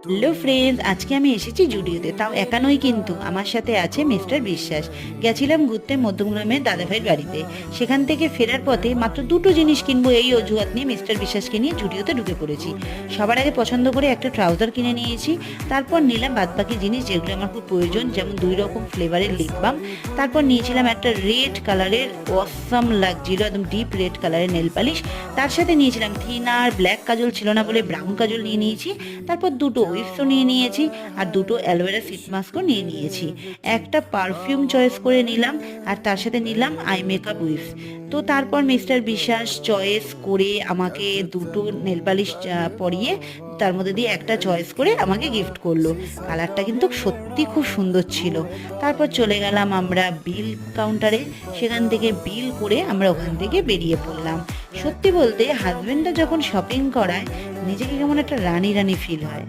Hello friends, আজকে আমি এসেছি জুডিওতে, তাও একা নই কিন্তু আমার সাথে আছে মিস্টার বিশ্বাস। গেছিলাম ঘুরতে মধ্যমগ্রামের দাদাভাইয়ের বাড়িতে। সেখান থেকে ফেরার পথে মাত্র দুটো জিনিস কিনবো এই অজুহাত নিয়ে মিস্টার বিশ্বাসকে নিয়ে জুডিওতে ঢুকে পড়েছি। সবার আগে পছন্দ করে একটা ট্রাউজার কিনে নিয়েছি। তারপর নিলাম বাদবাকি জিনিস যেগুলো আমার খুব প্রয়োজন, যেমন 2 রকম ফ্লেভারের লিপ বাম। তারপর নিয়েছিলাম একটা রেড কালারের অসাম লাগছিল, একদম ডিপ রেড কালারের নেল পালিশ। তার সাথে নিয়েছিলাম থিনার ব্ল্যাক কাজল ছিল না বলে ব্রাউন কাজল নিয়ে নিয়েছি। তারপর দুটো উইপসও নিয়ে নিয়েছি, আর দুটো অ্যালোভেরা সিট মাস্কও নিয়ে নিয়েছি। একটা পারফিউম চয়েস করে নিলাম, আর তার সাথে নিলাম আই মেকআপ উইপস। তো তারপর মিস্টার বিশ্বাস চয়েস করে আমাকে দুটো নেল পালিশ পরিয়ে তার মধ্যে দিয়ে একটা চয়েস করে আমাকে গিফট করলো। কালারটা কিন্তু সত্যি খুব সুন্দর ছিল। তারপর চলে গেলাম আমরা বিল কাউন্টারে। সেখান থেকে বিল করে আমরা ওখান থেকে বেরিয়ে পড়লাম। সত্যি বলতে হাজবেন্ডরা যখন শপিং করায় নিজেকে কেমন একটা রানী রানী ফিল হয়।